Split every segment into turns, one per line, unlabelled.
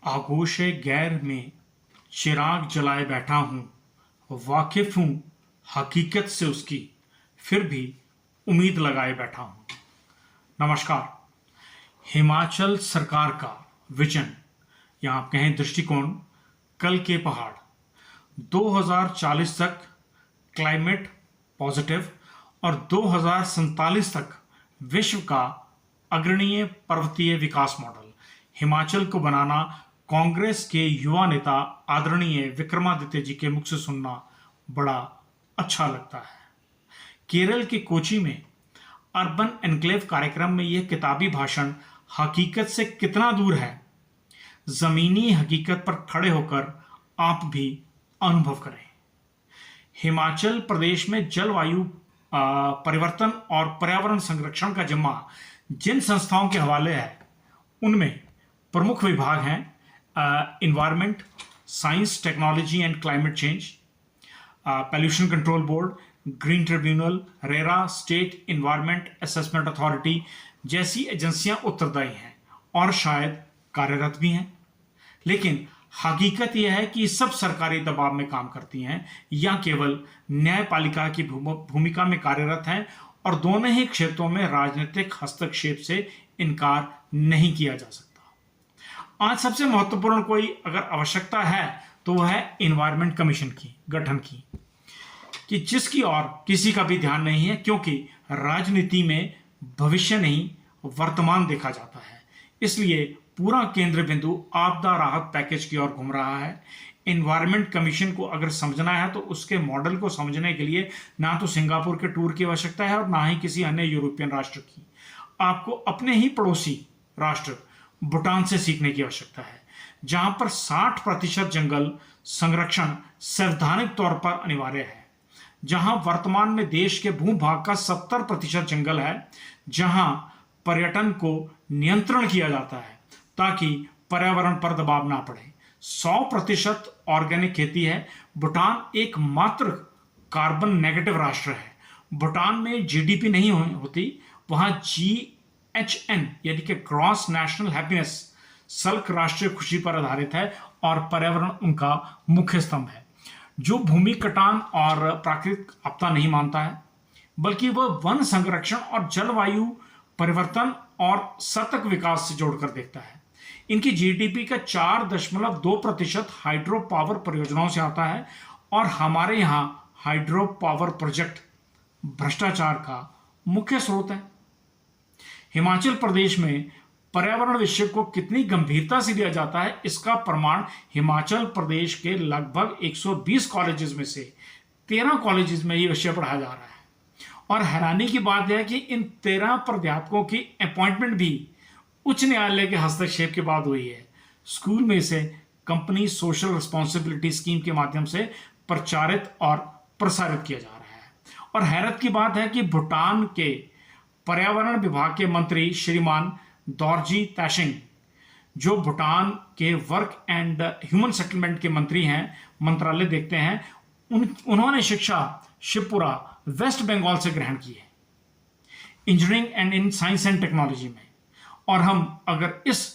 आगोश गैर में चिराग जलाए बैठा हूँ, वाकिफ हूँ हकीकत से उसकी, फिर भी उम्मीद लगाए बैठा हूँ। नमस्कार। हिमाचल सरकार का विजन या आप कहें दृष्टिकोण, कल के पहाड़ 2040 तक क्लाइमेट पॉजिटिव और 2047 तक विश्व का अग्रणीय पर्वतीय विकास मॉडल हिमाचल को बनाना कांग्रेस के युवा नेता आदरणीय विक्रमादित्य जी के मुख से सुनना बड़ा अच्छा लगता है। केरल के कोची में अर्बन एनक्लेव कार्यक्रम में यह किताबी भाषण हकीकत से कितना दूर है, जमीनी हकीकत पर खड़े होकर आप भी अनुभव करें। हिमाचल प्रदेश में जलवायु परिवर्तन और पर्यावरण संरक्षण का जिम्मा जिन संस्थाओं के हवाले है, उनमें प्रमुख विभाग हैं environment, science, technology and climate change, pollution control board, green tribunal, RERA, state environment assessment authority जैसी एजेंसियां उत्तरदायी हैं और शायद कार्यरत भी हैं। लेकिन हकीकत यह है कि सब सरकारी दबाव में काम करती हैं या केवल न्यायपालिका की भूमिका में कार्यरत हैं, और दोनों ही क्षेत्रों में राजनीतिक हस्तक्षेप से इनकार नहीं किया जा सकता। आज सबसे महत्वपूर्ण कोई अगर आवश्यकता है तो वह है इन्वायरमेंट कमीशन की गठन की, कि जिसकी और किसी का भी ध्यान नहीं है, क्योंकि राजनीति में भविष्य नहीं वर्तमान देखा जाता है। इसलिए पूरा केंद्र बिंदु आपदा राहत पैकेज की ओर घूम रहा है। इन्वायरमेंट कमीशन को अगर समझना है तो उसके मॉडल को समझने के लिए ना तो सिंगापुर के टूर की आवश्यकता है और ना ही किसी अन्य यूरोपियन राष्ट्र की। आपको अपने ही पड़ोसी राष्ट्र भूटान से सीखने की आवश्यकता है, जहां पर 60% जंगल संरक्षण संवैधानिक तौर पर अनिवार्य है, जहां वर्तमान में देश के भूभाग का 70% जंगल है, जहां पर्यटन को नियंत्रण किया जाता है ताकि पर्यावरण पर दबाव ना पड़े। 100% ऑर्गेनिक खेती है। भूटान एकमात्र कार्बन नेगेटिव राष्ट्र है। भूटान में जीडीपी नहीं होती, वहां GHN यानी कि ग्रॉस नेशनल हैप्पीनेस सल्क राष्ट्रीय खुशी पर आधारित है और पर्यावरण उनका मुख्य स्तंभ है, जो भूमि कटान और प्राकृतिक आपदा नहीं मानता है, बल्कि वह वन संरक्षण और जलवायु परिवर्तन और सतत विकास से जोड़कर देखता है। इनकी जीडीपी का 4.2% हाइड्रो पावर परियोजनाओं से आता है, और हमारे यहाँ हाइड्रो पावर प्रोजेक्ट भ्रष्टाचार का मुख्य स्रोत है। हिमाचल प्रदेश में पर्यावरण विषय को कितनी गंभीरता से लिया जाता है, इसका प्रमाण हिमाचल प्रदेश के लगभग 120 कॉलेजेस में से 13 कॉलेजेस में ये विषय पढ़ाया जा रहा है। और हैरानी की बात यह है कि इन 13 प्राध्यापकों की अपॉइंटमेंट भी उच्च न्यायालय के हस्तक्षेप के बाद हुई है। स्कूल में इसे कंपनी सोशल रिस्पॉन्सिबिलिटी स्कीम के माध्यम से प्रचारित और प्रसारित किया जा रहा है। और हैरत की बात है कि भूटान के पर्यावरण विभाग के मंत्री श्रीमान दोरजी तैशिंग, जो भूटान के वर्क एंड ह्यूमन सेटलमेंट के मंत्री हैं, मंत्रालय देखते हैं, उन्होंने शिक्षा शिवपुरा वेस्ट बंगाल से ग्रहण की है, engineering and in science and technology में। और हम अगर इस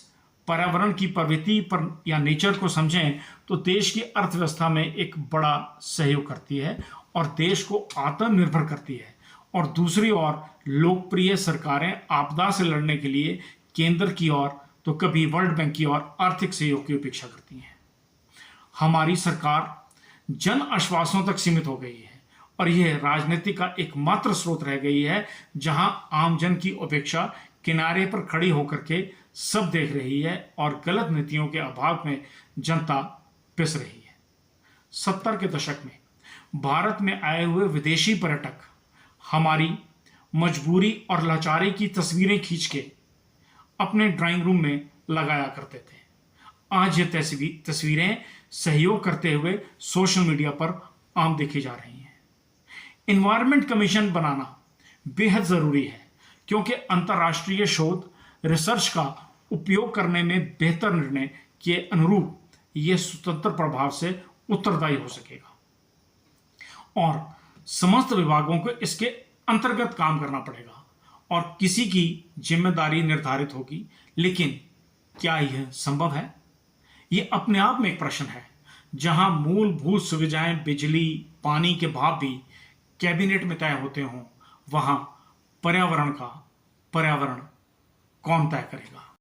पर्यावरण की प्रवृत्ति पर या नेचर को समझें तो देश की अर्थव्यवस्था में एक बड़ा सहयोग करती है और देश को आत्मनिर्भर करती है। और दूसरी ओर लोकप्रिय सरकारें आपदा से लड़ने के लिए केंद्र की ओर तो कभी वर्ल्ड बैंक की ओर आर्थिक सहयोग की उपेक्षा करती हैं। हमारी सरकार जन आश्वासनों तक सीमित हो गई है और यह राजनीति का एकमात्र स्रोत रह गई है, जहां आमजन की उपेक्षा किनारे पर खड़ी होकर के सब देख रही है और गलत नीतियों के अभाव में जनता पिस रही है। 70 के दशक में भारत में आए हुए विदेशी पर्यटक हमारी मजबूरी और लाचारी की तस्वीरें खींच के अपने ड्राइंग रूम में लगाया करते थे। आज ये तस्वीरें सहयोग करते हुए सोशल मीडिया पर आम देखी जा रही हैं। इन्वायरमेंट कमीशन बनाना बेहद जरूरी है, क्योंकि अंतर्राष्ट्रीय शोध रिसर्च का उपयोग करने में बेहतर निर्णय के अनुरूप यह स्वतंत्र प्रभाव से उत्तरदायी हो सकेगा और समस्त विभागों को इसके अंतर्गत काम करना पड़ेगा और किसी की जिम्मेदारी निर्धारित होगी। लेकिन क्या यह संभव है? ये अपने आप में एक प्रश्न है। जहां मूलभूत सुविधाएं, बिजली, पानी के भाव भी कैबिनेट में तय होते हों, वहां पर्यावरण कौन तय करेगा?